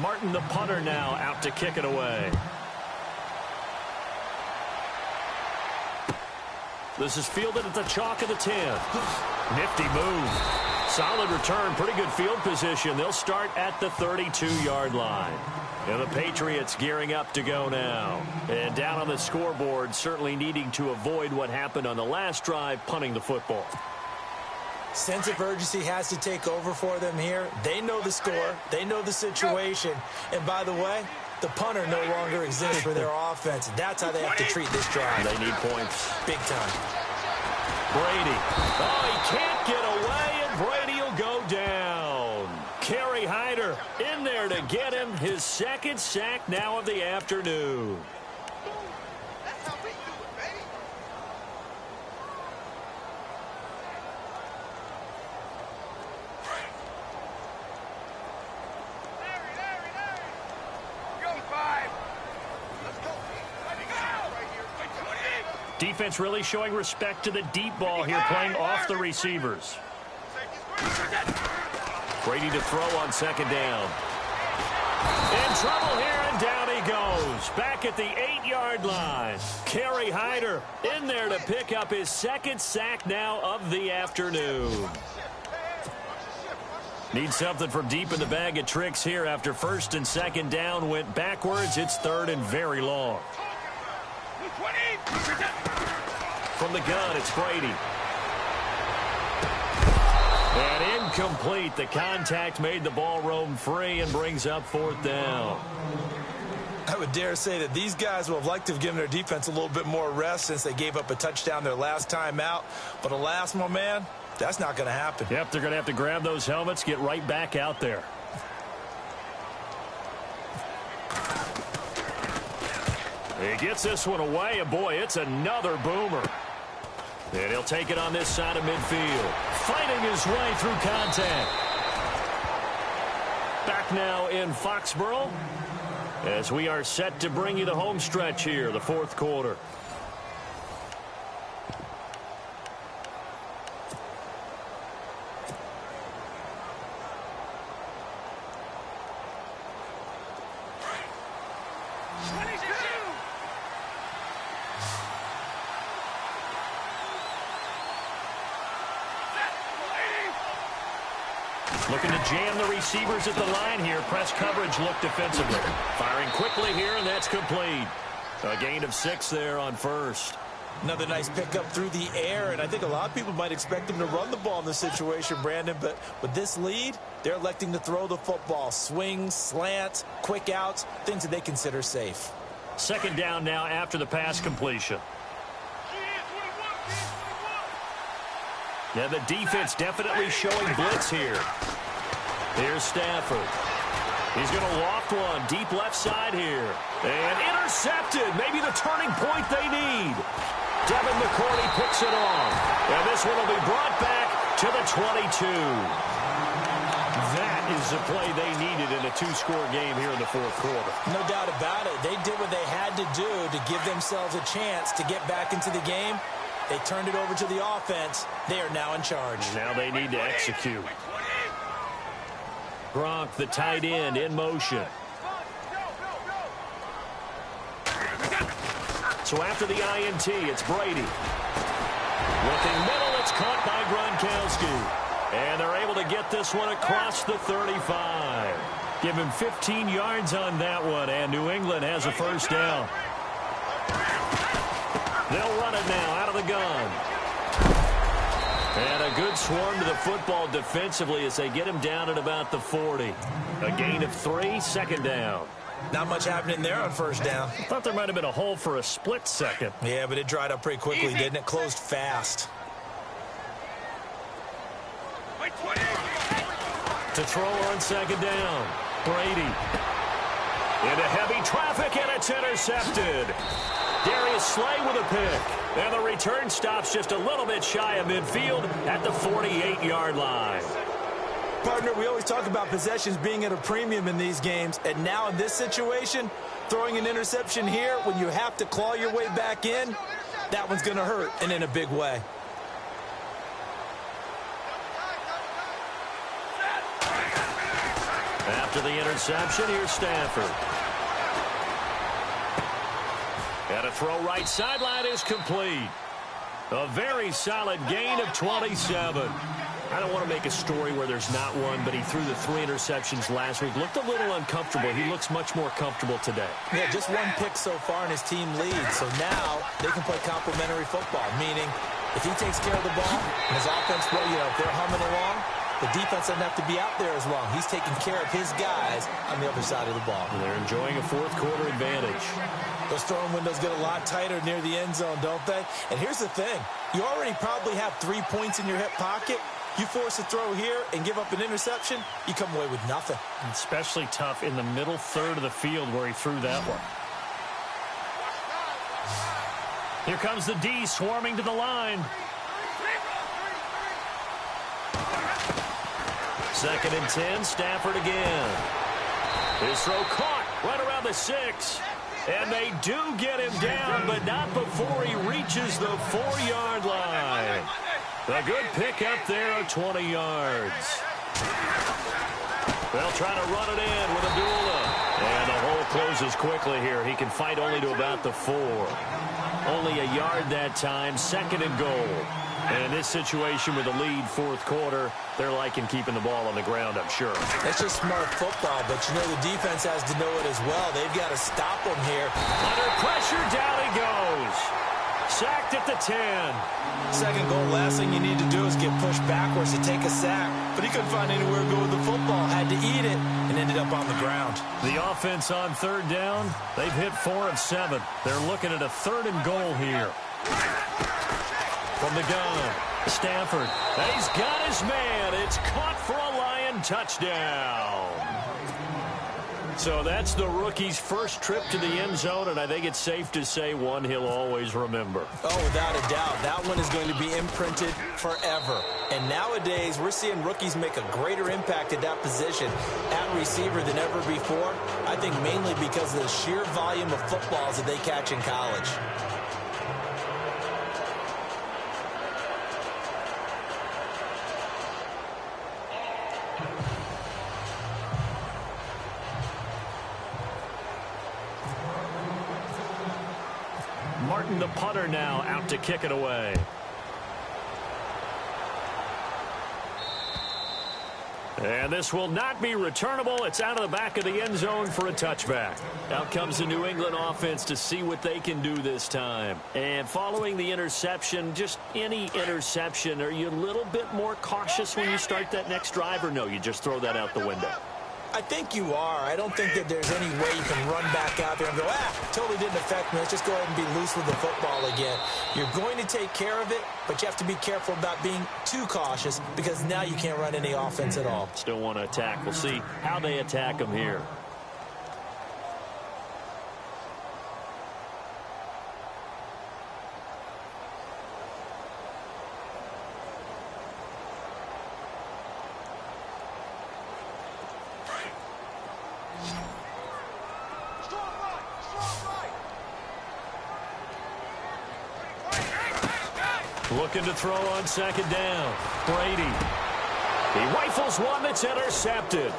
Martin, the punter, now out to kick it away. This is fielded at the chalk of the 10. Nifty move. Solid return. Pretty good field position. They'll start at the 32-yard line. And the Patriots gearing up to go now. And down on the scoreboard, certainly needing to avoid what happened on the last drive, punting the football. Sense of urgency has to take over for them here. They know the score. They know the situation. And by the way, the punter no longer exists for their offense. That's how they have to treat this drive. They need points. Big time. Brady. Oh, he can't get away, and Brady will go down. Kerry Hyder in there to get him his second sack now of the afternoon. That's how we do it, baby. Defense really showing respect to the deep ball here, playing off the receivers. Brady to throw on second down. In trouble here, and down he goes. Back at the 8-yard line. Kerry Hyder in there to pick up his second sack now of the afternoon. Need something from deep in the bag of tricks here after first and second down went backwards. It's third and very long. From the gun, it's Brady. And incomplete. The contact made the ball roam free and brings up fourth down. I would dare say that these guys would have liked to have given their defense a little bit more rest since they gave up a touchdown their last time out. But alas, my man, that's not going to happen. Yep, they're going to have to grab those helmets, get right back out there. He gets this one away, and boy, it's another boomer. And he'll take it on this side of midfield. Fighting his way through contact. Back now in Foxborough as we are set to bring you the home stretch here, the fourth quarter. Looking to jam the receivers at the line here. Press coverage look defensively. Firing quickly here, and that's complete. A gain of 6 there on first. Another nice pickup through the air, and I think a lot of people might expect him to run the ball in this situation, Brandon, but with this lead, they're electing to throw the football. Swings, slants, quick outs, things that they consider safe. Second down now after the pass completion. Now the defense definitely showing blitz here. Here's Stafford. He's going to loft one deep left side here. And intercepted. Maybe the turning point they need. Devin McCourty picks it off. And this one will be brought back to the 22. That is the play they needed in a 2-score game here in the fourth quarter. No doubt about it. They did what they had to do to give themselves a chance to get back into the game. They turned it over to the offense. They are now in charge. Now they need to execute. Gronk, the tight end, in motion. So after the INT, it's Brady. Looking middle, it's caught by Gronkowski. And they're able to get this one across the 35. Give him 15 yards on that one, and New England has a first down. They'll run it now out of the gun. And a good swarm to the football defensively as they get him down at about the 40. A gain of 3, second down. Not much happening there on first down. I thought there might have been a hole for a split second. Yeah, but it dried up pretty quickly, didn't it? Closed fast. To throw on second down. Brady. Into heavy traffic, and it's intercepted. Darius Slay with a pick. And the return stops just a little bit shy of midfield at the 48-yard line. Partner, we always talk about possessions being at a premium in these games. And now in this situation, throwing an interception here when you have to claw your way back in, that one's going to hurt, and in a big way. After the interception, here's Stafford. And a throw right sideline is complete. A very solid gain of 27. I don't want to make a story where there's not one, but he threw the 3 interceptions last week. Looked a little uncomfortable. He looks much more comfortable today. Yeah, just 1 pick so far and his team leads. So now they can play complementary football, meaning if he takes care of the ball and his offense, well, if they're humming along, the defense doesn't have to be out there as long. He's taking care of his guys on the other side of the ball. And they're enjoying a fourth quarter advantage. Those throwing windows get a lot tighter near the end zone, don't they? And here's the thing. You already probably have 3 points in your hip pocket. You force a throw here and give up an interception, you come away with nothing. Especially tough in the middle third of the field where he threw that one. Here comes the D swarming to the line. Second and 10, Stafford again. His throw caught right around the 6. And they do get him down, but not before he reaches the 4-yard line. A good pick up there of 20 yards. They'll try to run it in with Abdullah. And the hole closes quickly here. He can fight only to about the 4. Only a yard that time, second and goal. And in this situation with the lead fourth quarter, they're liking keeping the ball on the ground, I'm sure. That's just smart football, but the defense has to know it as well. They've got to stop him here. Under pressure, down he goes. Sacked at the 10. Second goal, last thing you need to do is get pushed backwards to take a sack. But he couldn't find anywhere to go with the football, had to eat it, and ended up on the ground. The offense on third down, they've hit 4 of 7. They're looking at a third and goal here. From the gun, Stafford. He's got his man. It's caught for a Lion touchdown. So that's the rookie's first trip to the end zone, and I think it's safe to say one he'll always remember. Oh, without a doubt. That one is going to be imprinted forever. And nowadays, we're seeing rookies make a greater impact at that position at receiver than ever before. I think mainly because of the sheer volume of footballs that they catch in college. Martin, the punter, now out to kick it away. And this will not be returnable. It's out of the back of the end zone for a touchback. Out comes the New England offense to see what they can do this time. And following the interception, just any interception, are you a little bit more cautious when you start that next drive, or no, you just throw that out the window? I think you are. I don't think that there's any way you can run back out there and go, totally didn't affect me. Let's just go ahead and be loose with the football again. You're going to take care of it, but you have to be careful about being too cautious because now you can't run any offense at all. Still want to attack. We'll see how they attack them here. Looking to throw on second down. Brady. He rifles one that's intercepted.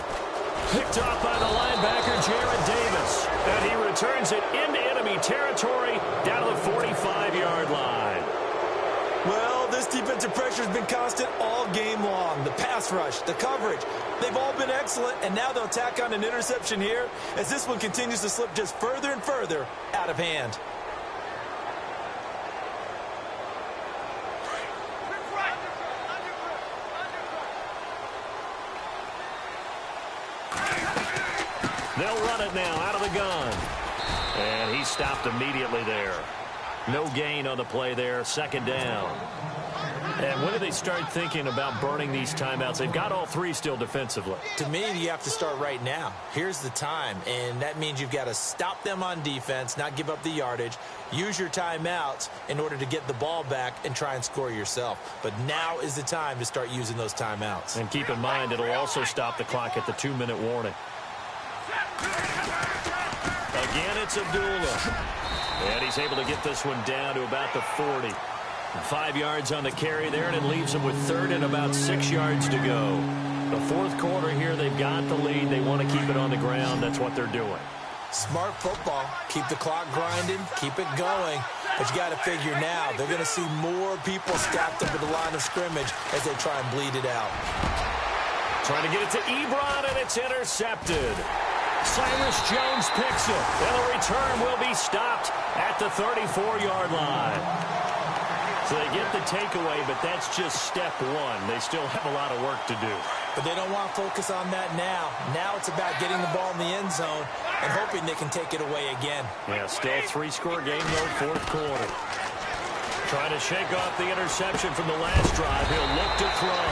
Picked off by the linebacker, Jared Davis. And he returns it into enemy territory down to the 45-yard line. Well, this defensive pressure has been constant all game long. The pass rush, the coverage, they've all been excellent, and now they'll tack on an interception here as this one continues to slip just further and further out of hand. They'll run it now out of the gun. And he stopped immediately there. No gain on the play there. Second down. And when do they start thinking about burning these timeouts? They've got all three still defensively. To me, you have to start right now. Here's the time, and that means you've got to stop them on defense, not give up the yardage, use your timeouts in order to get the ball back and try and score yourself. But now is the time to start using those timeouts. And keep in mind, it'll also stop the clock at the 2-minute warning. Again, it's Abdullah. And he's able to get this one down to about the 40. 5 yards on the carry there, and it leaves them with third and about 6 yards to go. The fourth quarter here, they've got the lead. They want to keep it on the ground. That's what they're doing. Smart football. Keep the clock grinding. Keep it going. But you got to figure now, they're going to see more people stacked up at the line of scrimmage as they try and bleed it out. Trying to get it to Ebron, and it's intercepted. Cyrus Jones picks it, and the return will be stopped at the 34-yard line. So they get the takeaway, but that's just step one. They still have a lot of work to do. But they don't want to focus on that now. Now it's about getting the ball in the end zone and hoping they can take it away again. Yeah, still 3-score game, though, fourth quarter. Trying to shake off the interception from the last drive. He'll look to throw.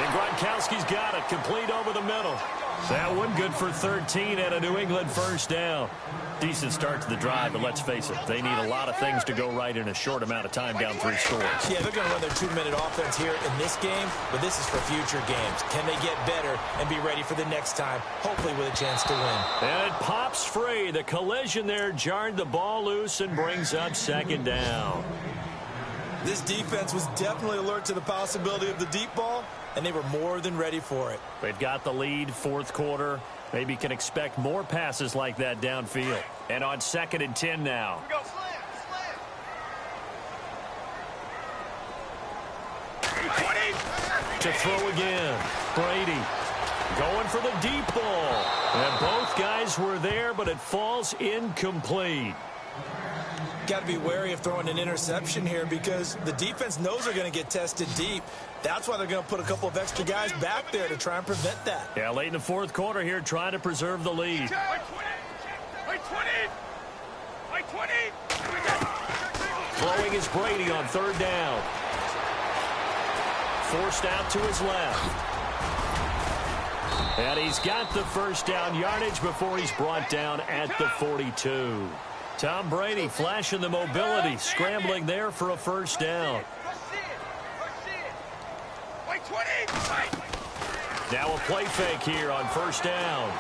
And Gronkowski's got it, complete over the middle. That one good for 13 and a New England first down. Decent start to the drive, but let's face it, they need a lot of things to go right in a short amount of time, down 3 scores. Yeah, they're going to run their 2-minute offense here in this game, but this is for future games. Can they get better and be ready for the next time, hopefully with a chance to win? And it pops free. The collision there jarred the ball loose and brings up second down. This defense was definitely alert to the possibility of the deep ball, and they were more than ready for it. They've got the lead, fourth quarter. Maybe can expect more passes like that downfield. And on 2nd and 10 now. To throw again. Brady going for the deep ball. And both guys were there, but it falls incomplete. Got to be wary of throwing an interception here because the defense knows they're going to get tested deep. That's why they're going to put a couple of extra guys back there to try and prevent that. Yeah, late in the fourth quarter here, trying to preserve the lead. Throwing is Brady on 3rd down. Forced out to his left. And he's got the first down yardage before he's brought down at the 42. Tom Brady flashing the mobility, scrambling there for a first down. Now a play fake here on 1st down.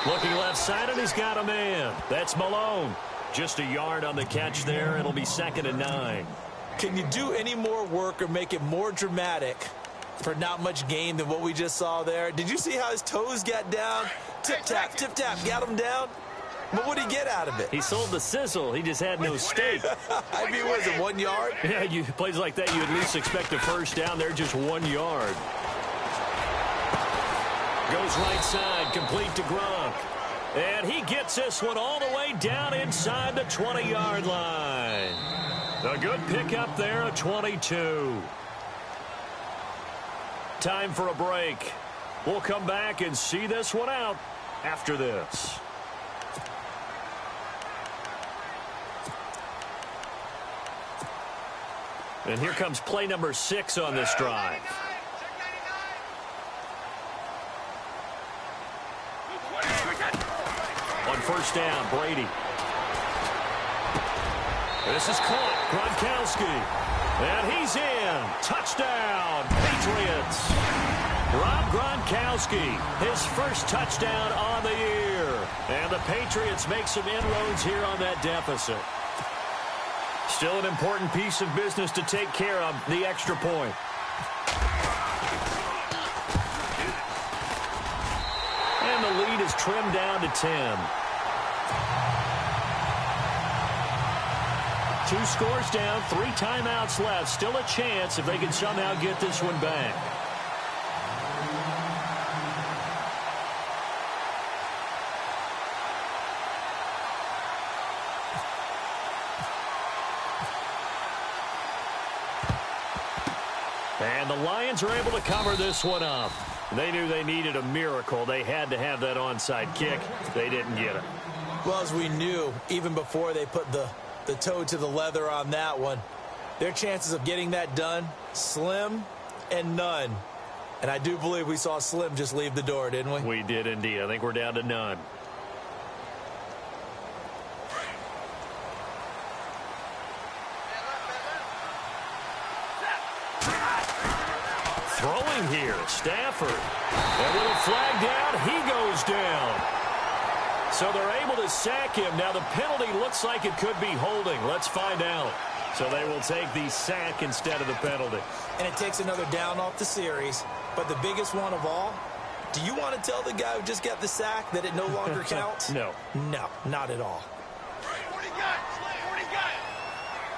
Looking left side, and he's got a man. That's Malone. Just a yard on the catch there. It'll be 2nd and 9. Can you do any more work or make it more dramatic for not much gain than what we just saw there? Did you see how his toes got down? Tip-tap, got him down. But what did he get out of it? He sold the sizzle. He just had no steak. I mean, was it 1 yard? Yeah, plays like that, you at least expect a first down. They're just 1 yard. Goes right side, complete to Gronk. And he gets this one all the way down inside the 20-yard line. A good pickup there, a 22. Time for a break. We'll come back and see this one out after this. And here comes play number 6 on this drive. On first down, Brady. This is caught. Gronkowski. And he's in. Touchdown, Patriots. Rob Gronkowski, his first touchdown on the year. And the Patriots make some inroads here on that deficit. Still an important piece of business to take care of, the extra point. And the lead is trimmed down to 10. 2 scores down, 3 timeouts left. Still a chance if they can somehow get this one back. And the Lions are able to cover this one up. They knew they needed a miracle. They had to have that onside kick. They didn't get it. Well, as we knew, even before they put the toe to the leather on that one, their chances of getting that done, slim and none. And I do believe we saw Slim just leave the door, didn't we? We did indeed. I think we're down to none. Throwing here, Stafford. And with a flag down, he goes down. So they're able to sack him. Now the penalty looks like it could be holding. Let's find out. So they will take the sack instead of the penalty. And it takes another down off the series. But the biggest one of all, do you want to tell the guy who just got the sack that it no longer counts? No. No, not at all.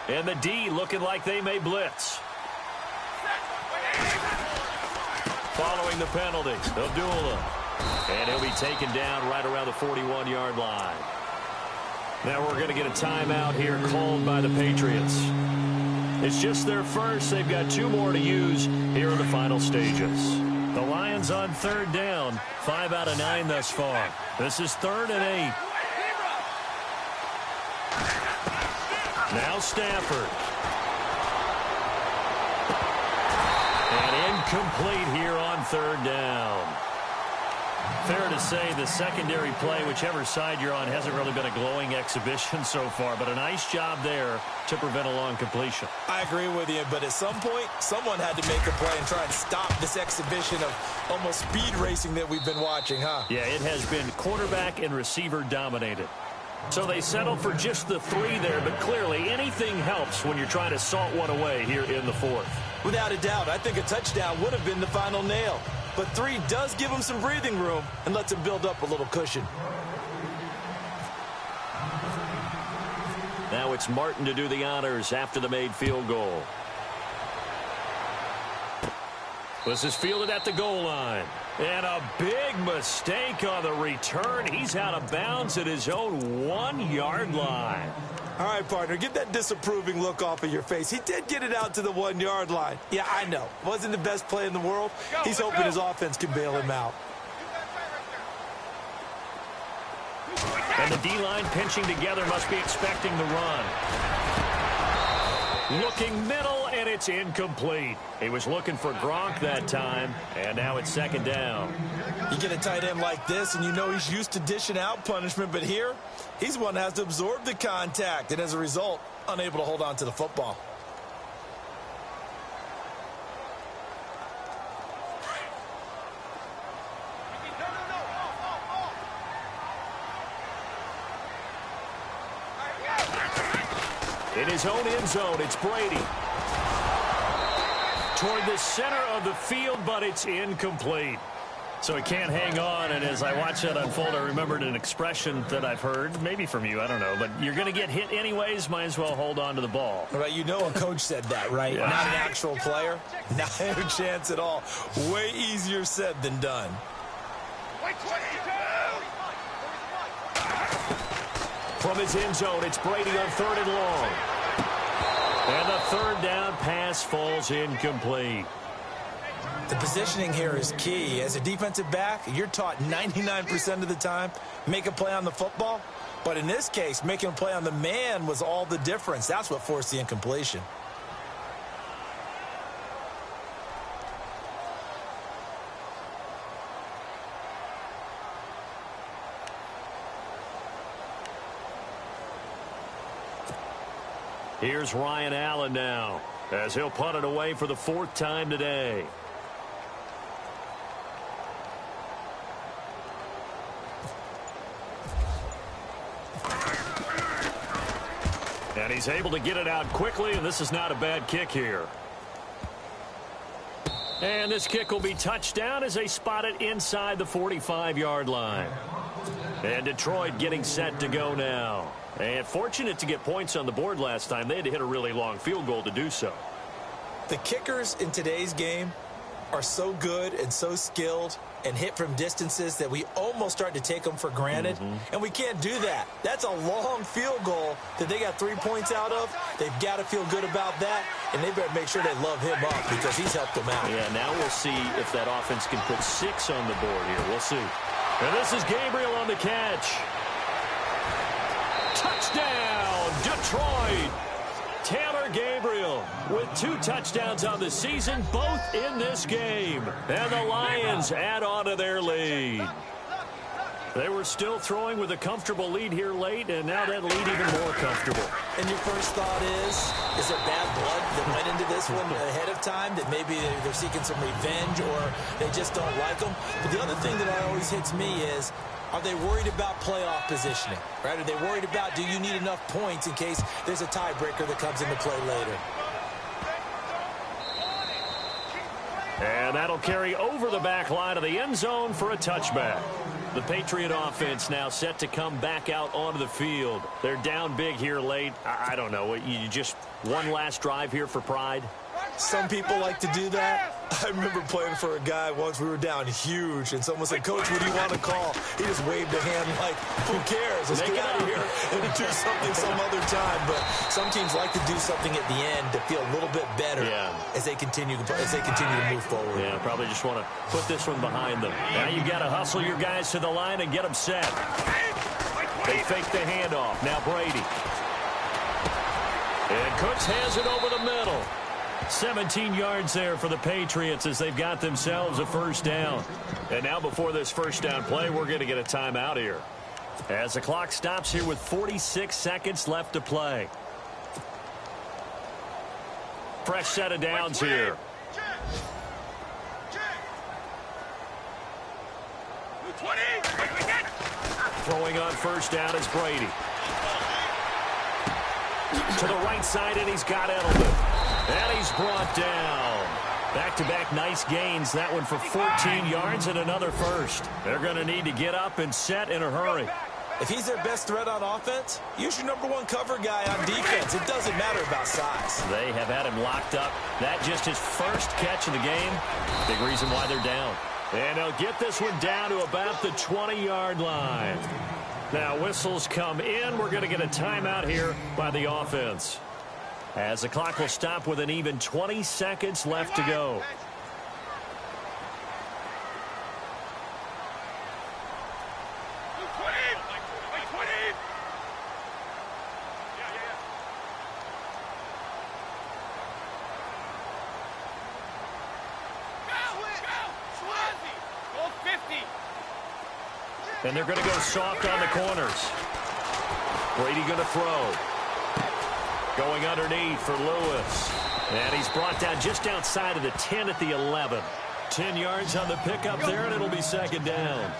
And the D looking like they may blitz. Following the penalty, Abdullah. And he'll be taken down right around the 41-yard line. Now we're going to get a timeout here called by the Patriots. It's just their first. They've got 2 more to use here in the final stages. The Lions on 3rd down, 5 out of 9 thus far. This is 3rd and 8. Now Stafford. And incomplete here on 3rd down. Fair to say the secondary play, whichever side you're on, hasn't really been a glowing exhibition so far, but a nice job there to prevent a long completion. I agree with you, but at some point, someone had to make a play and try and stop this exhibition of almost speed racing that we've been watching, huh? Yeah, it has been quarterback and receiver dominated. So they settled for just the 3 there, but clearly anything helps when you're trying to salt one away here in the 4th. Without a doubt, I think a touchdown would have been the final nail. But 3 does give him some breathing room and lets him build up a little cushion. Now it's Martin to do the honors after the made field goal. This is fielded at the goal line. And a big mistake on the return. He's out of bounds at his own 1-yard line. All right, partner, get that disapproving look off of your face. He did get it out to the 1-yard line. Yeah, I know. Wasn't the best play in the world. He's hoping his offense can bail him out. And the D-line pinching together must be expecting the run. Looking middle, and it's incomplete. He was looking for Gronk that time, and now it's 2nd down. You get a tight end like this, and you know he's used to dishing out punishment, but here, he's one that has to absorb the contact, and as a result, unable to hold on to the football. In his own end zone, it's Brady. Toward the center of the field, but it's incomplete. So he can't hang on, and as I watch that unfold, I remembered an expression that I've heard, maybe from you, I don't know, but you're going to get hit anyways, might as well hold on to the ball. Right, you know a coach said that, right? Yeah. Not an actual player. Not a chance at all. Way easier said than done. From his end zone, it's Brady on 3rd and long. And the 3rd down pass falls incomplete. The positioning here is key. As a defensive back, you're taught 99% of the time, make a play on the football. But in this case, making a play on the man was all the difference. That's what forced the incompletion. Here's Ryan Allen now, as he'll punt it away for the 4th time today. And he's able to get it out quickly, and this is not a bad kick here. And this kick will be touchdown as they spot it inside the 45-yard line. And Detroit getting set to go now. And fortunate to get points on the board last time. They had to hit a really long field goal to do so. The kickers in today's game are so good and so skilled and hit from distances that we almost start to take them for granted. And we can't do that. That's a long field goal that they got 3 points out of. They've got to feel good about that, and they better make sure they love him up because he's helped them out. Yeah, now we'll see if that offense can put 6 on the board here. We'll see. And this is Gabriel on the catch. Touchdown, Detroit! Taylor Gabriel with 2 touchdowns on the season, both in this game. And the Lions add on to their lead. They were still throwing with a comfortable lead here late, and now that lead even more comfortable. And your first thought is there bad blood that went into this one ahead of time, that maybe they're seeking some revenge or they just don't like them? But the other thing that always hits me is, are they worried about playoff positioning? Right? Are they worried about, do you need enough points in case there's a tiebreaker that comes into play later? And that'll carry over the back line of the end zone for a touchback. The Patriot offense now set to come back out onto the field. They're down big here late. I don't know. You just one last drive here for pride? Some people like to do that. I remember playing for a guy once. We were down huge, and someone said, "Coach, what do you want to call?" He just waved a hand like, who cares? Let's get out of here and do something some other time. But some teams like to do something at the end to feel a little bit better as they continue to move forward. Yeah, probably just want to put this one behind them. Now you got to hustle your guys to the line and get them set. They fake the handoff. Now Brady. And Cooks has it over the middle. 17 yards there for the Patriots as they've got themselves a first down. And now before this first down play, we're going to get a timeout here, as the clock stops here with 46 seconds left to play. Fresh set of downs here. Throwing on first down is Brady. To the right side, and he's got Edelman. And he's brought down. Back-to-back nice gains. That one for 14 yards and another first. They're going to need to get up and set in a hurry. If he's their best threat on offense, use your #1 cover guy on defense. It doesn't matter about size. They have had him locked up. That just his first catch of the game. Big reason why they're down. And they'll get this one down to about the 20-yard line. Now whistles come in. We're going to get a timeout here by the offense, as the clock will stop with an even 20 seconds left to go. And they're going to go soft on the corners. Brady going to throw. Going underneath for Lewis. And he's brought down just outside of the 10 at the 11. 10 yards on the pickup there, and it'll be second down.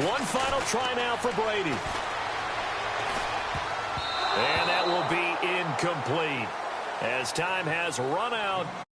One final try now for Brady. And that will be incomplete. as time has run out.